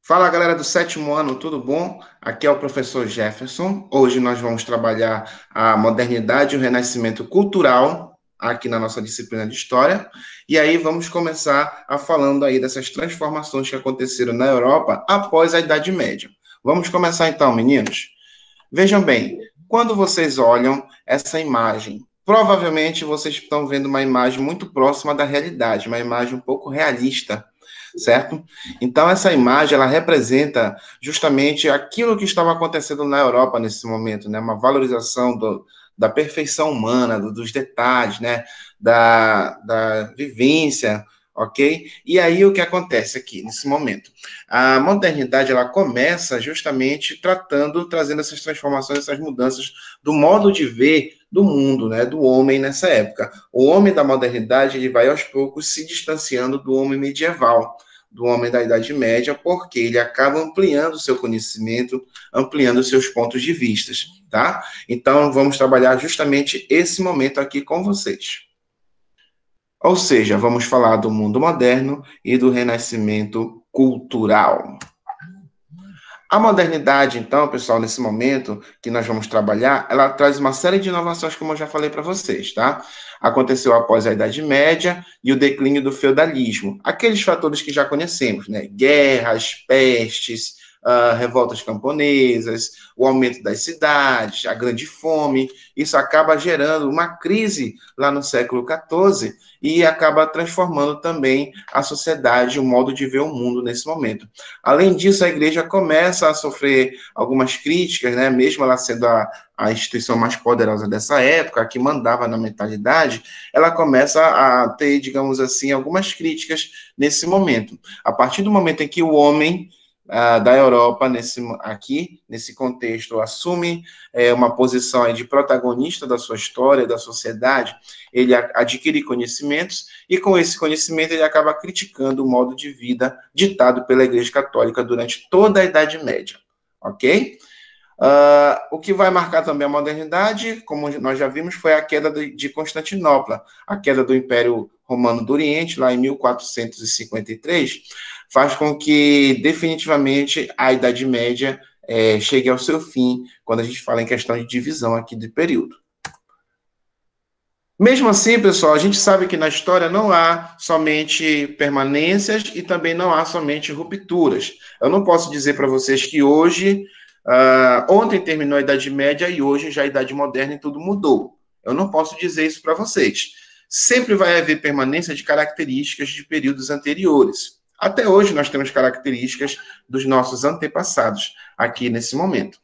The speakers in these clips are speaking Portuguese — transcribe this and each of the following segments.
Fala galera do sétimo ano, tudo bom? Aqui é o professor Jefferson. Hoje nós vamos trabalhar a modernidade e o renascimento cultural aqui na nossa disciplina de história. E aí vamos começar a falando aí dessas transformações que aconteceram na Europa após a Idade Média. Vamos começar então, meninos. Vejam bem, quando vocês olham essa imagem, provavelmente vocês estão vendo uma imagem muito próxima da realidade, uma imagem um pouco realista, certo? Então essa imagem ela representa justamente aquilo que estava acontecendo na Europa nesse momento, né? Uma valorização da perfeição humana, dos detalhes, né? Da vivência, ok? E aí o que acontece aqui nesse momento? A modernidade ela começa justamente trazendo essas transformações, essas mudanças do modo de ver do mundo, né, do homem nessa época. O homem da modernidade ele vai aos poucos se distanciando do homem medieval, do homem da Idade Média, porque ele acaba ampliando o seu conhecimento, ampliando seus pontos de vista, tá? Então vamos trabalhar justamente esse momento aqui com vocês. Ou seja, vamos falar do mundo moderno e do renascimento cultural. A modernidade, então, pessoal, nesse momento que nós vamos trabalhar, ela traz uma série de inovações, como eu já falei para vocês, tá? Aconteceu após a Idade Média e o declínio do feudalismo. Aqueles fatores que já conhecemos, né? Guerras, pestes, revoltas camponesas, o aumento das cidades, a grande fome. Isso acaba gerando uma crise lá no século XIV e acaba transformando também a sociedade, o modo de ver o mundo nesse momento. Além disso, a igreja começa a sofrer algumas críticas, né? Mesmo ela sendo a instituição mais poderosa dessa época, que mandava na mentalidade, ela começa a ter, digamos assim, algumas críticas nesse momento. A partir do momento em que o homem da Europa, nesse contexto, assume uma posição aí de protagonista da sua história, da sociedade, ele adquire conhecimentos e, com esse conhecimento, ele acaba criticando o modo de vida ditado pela Igreja Católica durante toda a Idade Média, ok? O que vai marcar também a modernidade, como nós já vimos, foi a queda de Constantinopla, a queda do Império Romano do Oriente, lá em 1453, faz com que definitivamente a Idade Média chegue ao seu fim, quando a gente fala em questão de divisão aqui de período. Mesmo assim, pessoal, a gente sabe que na história não há somente permanências e também não há somente rupturas. Eu não posso dizer para vocês que hoje, ontem terminou a Idade Média e hoje já a Idade Moderna e tudo mudou. Eu não posso dizer isso para vocês. Sempre vai haver permanência de características de períodos anteriores. Até hoje nós temos características dos nossos antepassados aqui nesse momento.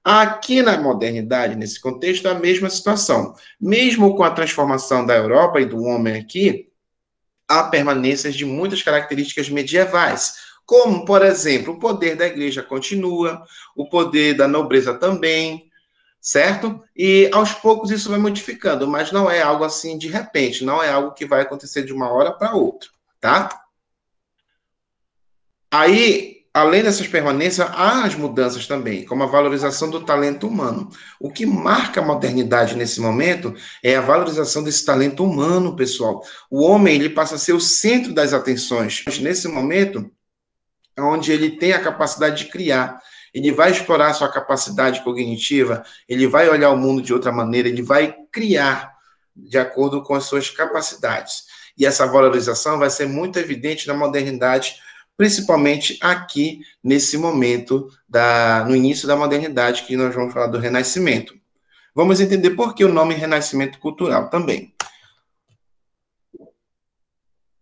Aqui na modernidade, nesse contexto, é a mesma situação. Mesmo com a transformação da Europa e do homem aqui, há permanências de muitas características medievais, como, por exemplo, o poder da igreja continua, o poder da nobreza também, certo? E aos poucos isso vai modificando, mas não é algo assim de repente, não é algo que vai acontecer de uma hora para outra, tá? Aí, além dessas permanências, há as mudanças também, como a valorização do talento humano. O que marca a modernidade nesse momento é a valorização desse talento humano, pessoal. O homem, ele passa a ser o centro das atenções. Nesse momento, é onde ele tem a capacidade de criar, ele vai explorar a sua capacidade cognitiva, ele vai olhar o mundo de outra maneira, ele vai criar de acordo com as suas capacidades. E essa valorização vai ser muito evidente na modernidade, principalmente aqui nesse momento no início da modernidade, que nós vamos falar do Renascimento. Vamos entender por que o nome Renascimento Cultural também.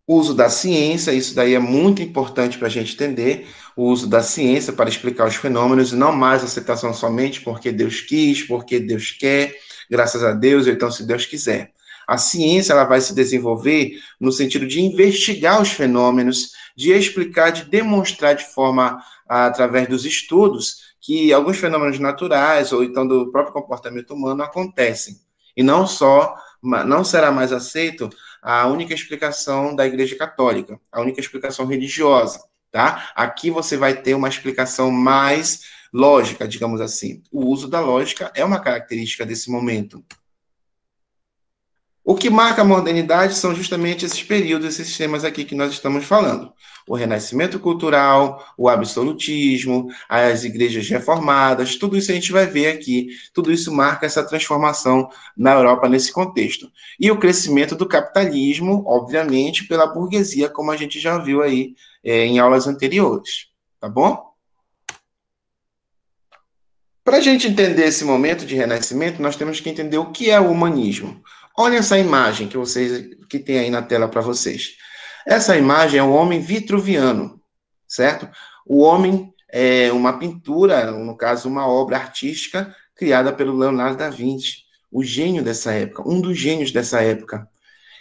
O uso da ciência, isso daí é muito importante para a gente entender, o uso da ciência para explicar os fenômenos, e não mais a aceitação somente porque Deus quis, porque Deus quer, graças a Deus, ou então se Deus quiser. A ciência ela vai se desenvolver no sentido de investigar os fenômenos, de explicar, de demonstrar de forma, através dos estudos, que alguns fenômenos naturais, ou então do próprio comportamento humano, acontecem. E não será mais aceito a única explicação da Igreja Católica, a única explicação religiosa, tá? Aqui você vai ter uma explicação mais lógica, digamos assim. O uso da lógica é uma característica desse momento. O que marca a modernidade são justamente esses períodos, esses temas aqui que nós estamos falando. O renascimento cultural, o absolutismo, as igrejas reformadas, tudo isso a gente vai ver aqui. Tudo isso marca essa transformação na Europa nesse contexto. E o crescimento do capitalismo, obviamente, pela burguesia, como a gente já viu aí em aulas anteriores. Tá bom? Para a gente entender esse momento de renascimento, nós temos que entender o que é o humanismo. Olha essa imagem que tem aí na tela para vocês. Essa imagem é o homem vitruviano, certo? O homem é uma pintura, no caso, uma obra artística criada pelo Leonardo da Vinci, o gênio dessa época, um dos gênios dessa época.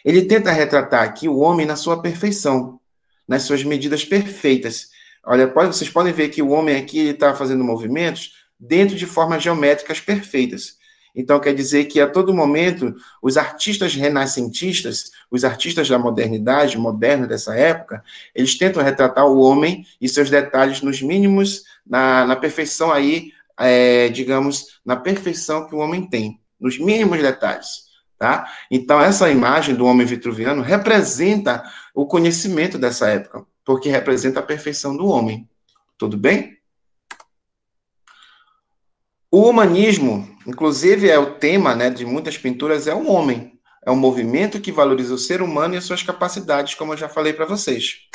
Ele tenta retratar aqui o homem na sua perfeição, nas suas medidas perfeitas. Olha, vocês podem ver que o homem aqui está fazendo movimentos dentro de formas geométricas perfeitas. Então, quer dizer que a todo momento, os artistas renascentistas, os artistas da modernidade, moderna dessa época, eles tentam retratar o homem e seus detalhes nos mínimos, na perfeição aí, digamos, na perfeição que o homem tem, nos mínimos detalhes. Tá? Então, essa imagem do homem vitruviano representa o conhecimento dessa época, porque representa a perfeição do homem. Tudo bem? O humanismo, inclusive, é o tema, né, de muitas pinturas, é o homem. É um movimento que valoriza o ser humano e as suas capacidades, como eu já falei para vocês.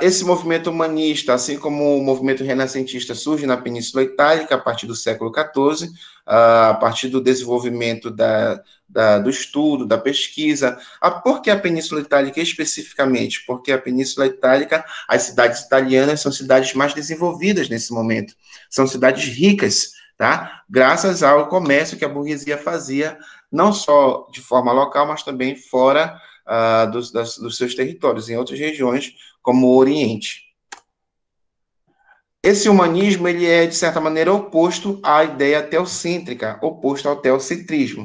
Esse movimento humanista, assim como o movimento renascentista, surge na Península Itálica a partir do século XIV, a partir do desenvolvimento do estudo, da pesquisa. Por que a Península Itálica especificamente? Porque a Península Itálica, as cidades italianas são cidades mais desenvolvidas nesse momento, são cidades ricas, tá? Graças ao comércio que a burguesia fazia, não só de forma local, mas também fora dos seus territórios, em outras regiões, como o Oriente. Esse humanismo ele é, de certa maneira, oposto à ideia teocêntrica, oposto ao teocentrismo.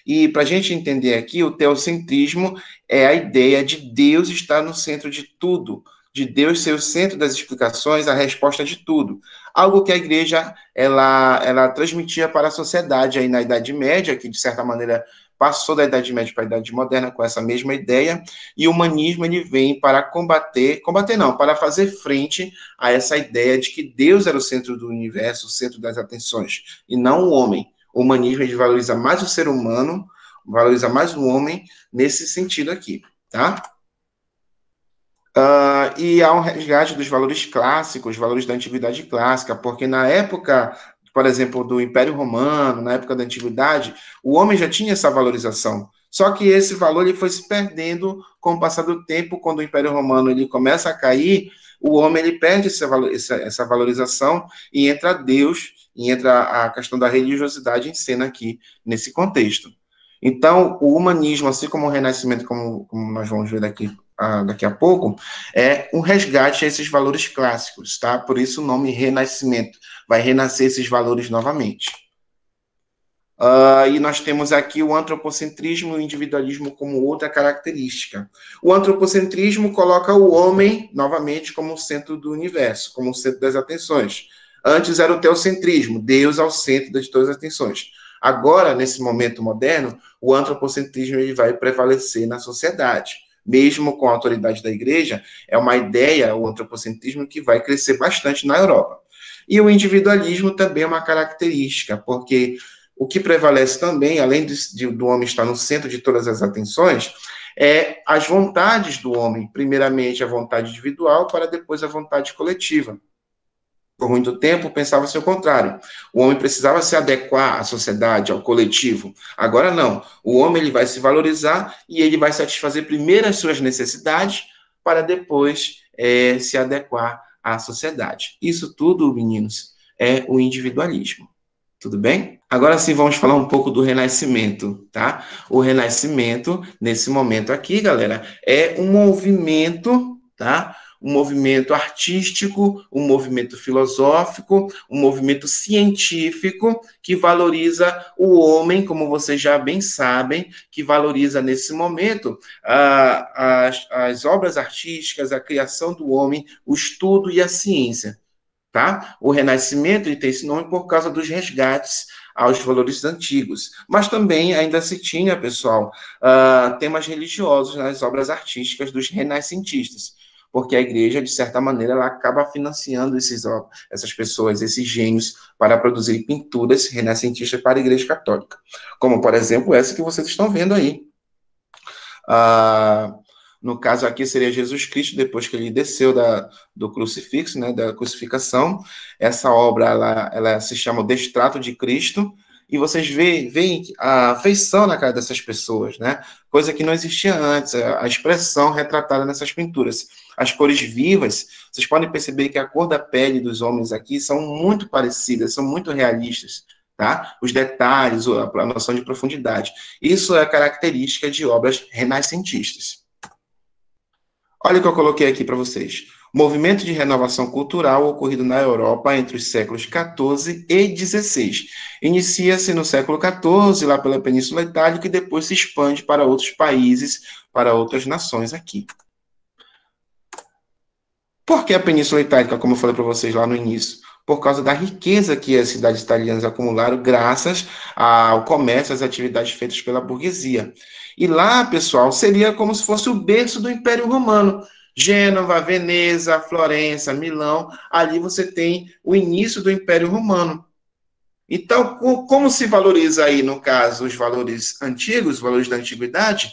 E para a gente entender aqui, o teocentrismo é a ideia de Deus estar no centro de tudo, de Deus ser o centro das explicações, a resposta de tudo. Algo que a igreja ela transmitia para a sociedade aí na Idade Média, que de certa maneira passou da Idade Média para a Idade Moderna com essa mesma ideia, e o humanismo ele vem para combater não, para fazer frente a essa ideia de que Deus era o centro do universo, o centro das atenções, e não o homem. O humanismo ele valoriza mais o ser humano, valoriza mais o homem nesse sentido aqui, tá? E há um resgate dos valores clássicos, valores da antiguidade clássica, porque na época, por exemplo, do Império Romano, na época da antiguidade, o homem já tinha essa valorização. Só que esse valor ele foi se perdendo com o passar do tempo, quando o Império Romano ele começa a cair, o homem ele perde essa valorização e entra Deus, e entra a questão da religiosidade em cena aqui, nesse contexto. Então, o humanismo, assim como o renascimento, como nós vamos ver daqui a pouco, é um resgate a esses valores clássicos, tá? Por isso o nome renascimento. Vai renascer esses valores novamente. E nós temos aqui o antropocentrismo e o individualismo como outra característica. O antropocentrismo coloca o homem, novamente, como o centro do universo, como o centro das atenções. Antes era o teocentrismo, Deus ao centro de todas as atenções. Agora, nesse momento moderno, o antropocentrismo ele vai prevalecer na sociedade. Mesmo com a autoridade da igreja, é uma ideia, o antropocentrismo, que vai crescer bastante na Europa. E o individualismo também é uma característica, porque o que prevalece também, além do homem estar no centro de todas as atenções, é as vontades do homem. Primeiramente, a vontade individual, para depois a vontade coletiva. Por muito tempo, pensava-se o contrário. O homem precisava se adequar à sociedade, ao coletivo. Agora, não. O homem ele vai se valorizar e ele vai satisfazer primeiro as suas necessidades para depois se adequar à sociedade. Isso tudo, meninos, é o individualismo. Tudo bem? Agora sim, vamos falar um pouco do Renascimento, tá? O Renascimento, nesse momento aqui, galera, é um movimento, tá? Um movimento artístico, um movimento filosófico, um movimento científico que valoriza o homem, como vocês já bem sabem, que valoriza nesse momento as obras artísticas, a criação do homem, o estudo e a ciência. tá? O Renascimento ele tem esse nome por causa dos resgates aos valores antigos, mas também ainda se tinha, pessoal, temas religiosos nas obras artísticas dos renascentistas, porque a igreja, de certa maneira, ela acaba financiando essas pessoas, esses gênios, para produzir pinturas renascentistas para a igreja católica, como, por exemplo, essa que vocês estão vendo aí. Ah, no caso aqui seria Jesus Cristo, depois que ele desceu do crucifixo, né, da crucificação. Essa obra, ela se chama O Destrato de Cristo, e vocês veem a afeição na cara dessas pessoas, né? Coisa que não existia antes, a expressão retratada nessas pinturas. As cores vivas, vocês podem perceber que a cor da pele dos homens aqui são muito parecidas, são muito realistas, tá? Os detalhes, a noção de profundidade. Isso é característica de obras renascentistas. Olha o que eu coloquei aqui para vocês. Movimento de renovação cultural ocorrido na Europa entre os séculos XIV e XVI. Inicia-se no século XIV, lá pela Península Itálica, e depois se expande para outros países, para outras nações aqui. Por que a Península Itálica, como eu falei para vocês lá no início? Por causa da riqueza que as cidades italianas acumularam graças ao comércio, às atividades feitas pela burguesia. E lá, pessoal, seria como se fosse o berço do Império Romano. Gênova, Veneza, Florença, Milão, ali você tem o início do Império Romano. Então, como se valoriza aí, no caso, os valores antigos, os valores da antiguidade?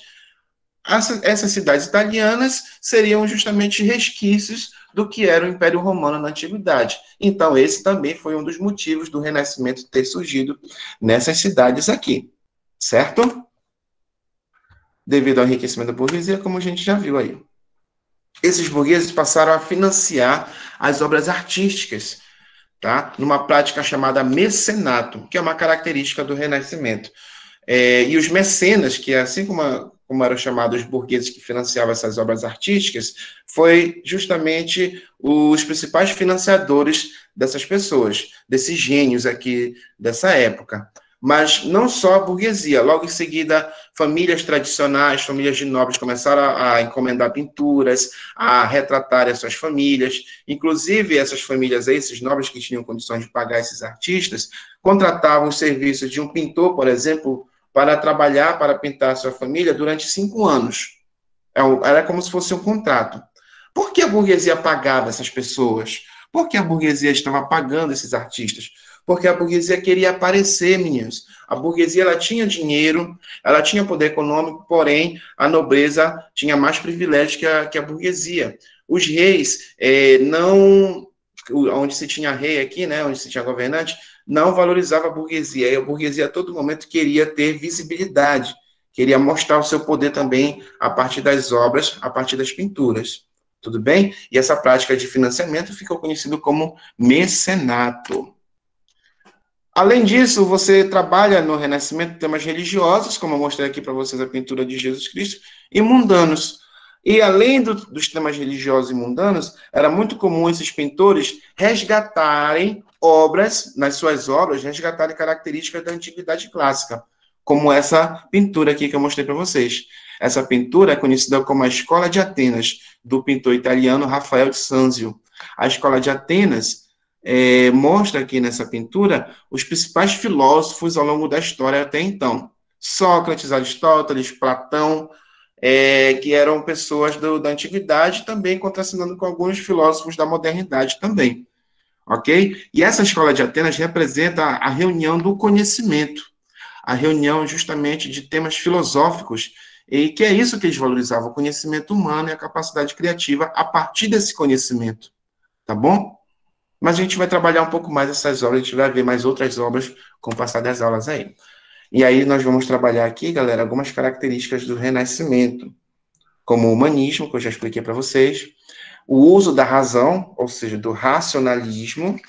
Essas cidades italianas seriam justamente resquícios do que era o Império Romano na Antiguidade. Então, esse também foi um dos motivos do Renascimento ter surgido nessas cidades aqui, certo? Devido ao enriquecimento da burguesia, como a gente já viu aí. Esses burgueses passaram a financiar as obras artísticas, tá? Numa prática chamada mecenato, que é uma característica do Renascimento. E os mecenas, que assim como eram chamados os burgueses que financiavam essas obras artísticas, foi justamente os principais financiadores dessas pessoas, desses gênios aqui dessa época. Mas não só a burguesia, logo em seguida, famílias tradicionais, famílias de nobres começaram a encomendar pinturas, a retratar as suas famílias. Inclusive, essas famílias, esses nobres que tinham condições de pagar esses artistas, contratavam os serviços de um pintor, por exemplo, para trabalhar, para pintar a sua família durante 5 anos. Era como se fosse um contrato. Por que a burguesia pagava essas pessoas? Por que a burguesia estava pagando esses artistas? Porque a burguesia queria aparecer, meninos. A burguesia ela tinha dinheiro, ela tinha poder econômico, porém a nobreza tinha mais privilégios que a burguesia. Os reis não, onde se tinha rei aqui, né, onde se tinha governante, não valorizava a burguesia. E a burguesia a todo momento queria ter visibilidade, queria mostrar o seu poder também a partir das obras, a partir das pinturas. Tudo bem? E essa prática de financiamento ficou conhecido como mecenato. Além disso, você trabalha no Renascimento temas religiosos, como eu mostrei aqui para vocês a pintura de Jesus Cristo, e mundanos. E além dos temas religiosos e mundanos, era muito comum esses pintores resgatarem obras, nas suas obras, resgatarem características da antiguidade clássica, como essa pintura aqui que eu mostrei para vocês. Essa pintura é conhecida como a Escola de Atenas, do pintor italiano Rafael de Sanzio. A Escola de Atenas mostra aqui nessa pintura os principais filósofos ao longo da história até então. Sócrates, Aristóteles, Platão, que eram pessoas da antiguidade, também contracenando com alguns filósofos da modernidade também, ok? E essa escola de Atenas representa a reunião do conhecimento, a reunião justamente de temas filosóficos, e que é isso que eles valorizavam, o conhecimento humano e a capacidade criativa a partir desse conhecimento, tá bom? Mas a gente vai trabalhar um pouco mais essas obras, a gente vai ver mais outras obras com o passar das aulas aí. E aí nós vamos trabalhar aqui, galera, algumas características do Renascimento, como o humanismo, que eu já expliquei para vocês, o uso da razão, ou seja, do racionalismo.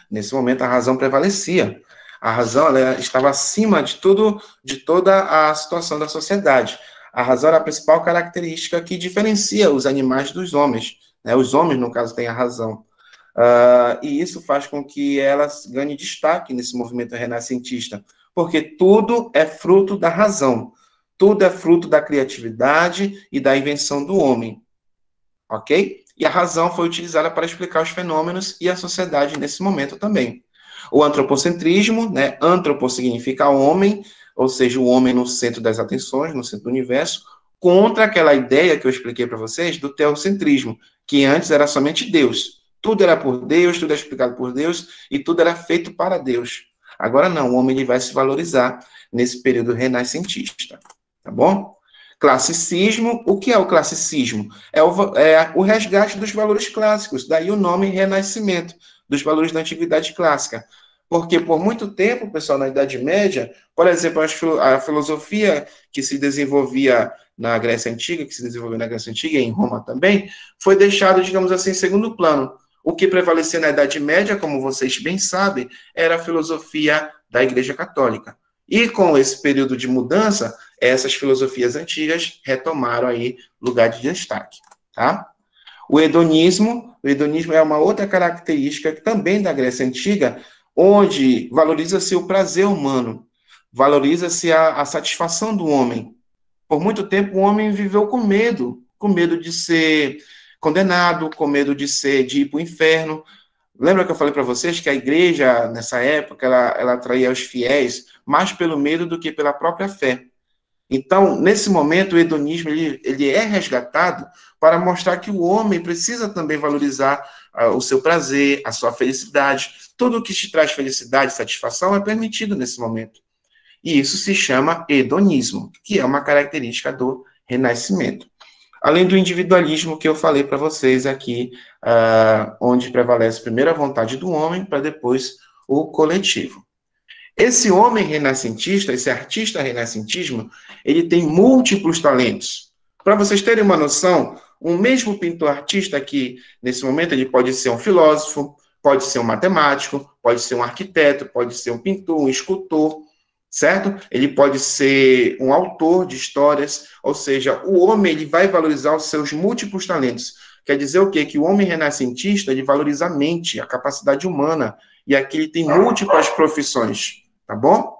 Nesse momento, a razão prevalecia. A razão ela estava acima de tudo, de toda a situação da sociedade. A razão era a principal característica que diferencia os animais dos homens. Né? Os homens, no caso, têm a razão. E isso faz com que ela ganhe destaque nesse movimento renascentista, porque tudo é fruto da razão, tudo é fruto da criatividade e da invenção do homem, ok? E a razão foi utilizada para explicar os fenômenos e a sociedade nesse momento também. O antropocentrismo, né? Antropo significa homem, ou seja, o homem no centro das atenções, no centro do universo, contra aquela ideia que eu expliquei para vocês do teocentrismo, que antes era somente Deus. Tudo era por Deus, tudo era explicado por Deus e tudo era feito para Deus. Agora não, o homem ele vai se valorizar nesse período renascentista, tá bom? Classicismo, o que é o classicismo? É o resgate dos valores clássicos, daí o nome renascimento, dos valores da antiguidade clássica. Porque por muito tempo, pessoal, na Idade Média, por exemplo, a filosofia que se desenvolvia na Grécia Antiga, que se desenvolveu na Grécia Antiga e em Roma também, foi deixado, digamos assim, em segundo plano. O que prevalecia na Idade Média, como vocês bem sabem, era a filosofia da Igreja Católica. E com esse período de mudança, essas filosofias antigas retomaram aí lugar de destaque, tá? O hedonismo é uma outra característica também da Grécia Antiga, onde valoriza-se o prazer humano, valoriza-se a satisfação do homem. Por muito tempo o homem viveu com medo de ser condenado, com medo de ir para o inferno. Lembra que eu falei para vocês que a igreja, nessa época, ela atraía os fiéis mais pelo medo do que pela própria fé. Então, nesse momento, o hedonismo ele é resgatado para mostrar que o homem precisa também valorizar o seu prazer, a sua felicidade. Tudo o que te traz felicidade e satisfação é permitido nesse momento. E isso se chama hedonismo, que é uma característica do Renascimento. Além do individualismo que eu falei para vocês aqui, onde prevalece primeiro a vontade do homem, para depois o coletivo. Esse homem renascentista, esse artista renascentismo, ele tem múltiplos talentos. Para vocês terem uma noção, um mesmo pintor artista aqui, nesse momento, ele pode ser um filósofo, pode ser um matemático, pode ser um arquiteto, pode ser um pintor, um escultor, certo? Ele pode ser um autor de histórias, ou seja, o homem ele vai valorizar os seus múltiplos talentos. Quer dizer o quê? Que o homem renascentista ele valoriza a mente, a capacidade humana, e aqui ele tem múltiplas profissões, tá bom?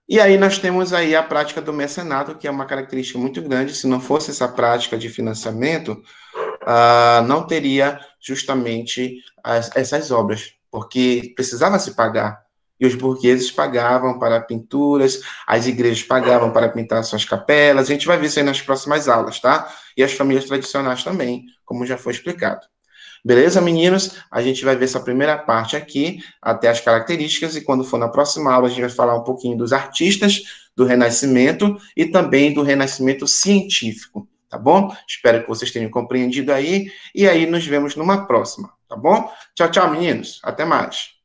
E aí nós temos aí a prática do mecenato, que é uma característica muito grande. Se não fosse essa prática de financiamento, não teria justamente essas obras, porque precisava se pagar. E os burgueses pagavam para pinturas, as igrejas pagavam para pintar suas capelas. A gente vai ver isso aí nas próximas aulas, tá? E as famílias tradicionais também, como já foi explicado. Beleza, meninos? A gente vai ver essa primeira parte aqui, até as características, e quando for na próxima aula, a gente vai falar um pouquinho dos artistas do Renascimento e também do Renascimento científico, tá bom? Espero que vocês tenham compreendido aí, e aí nos vemos numa próxima, tá bom? Tchau, tchau, meninos. Até mais.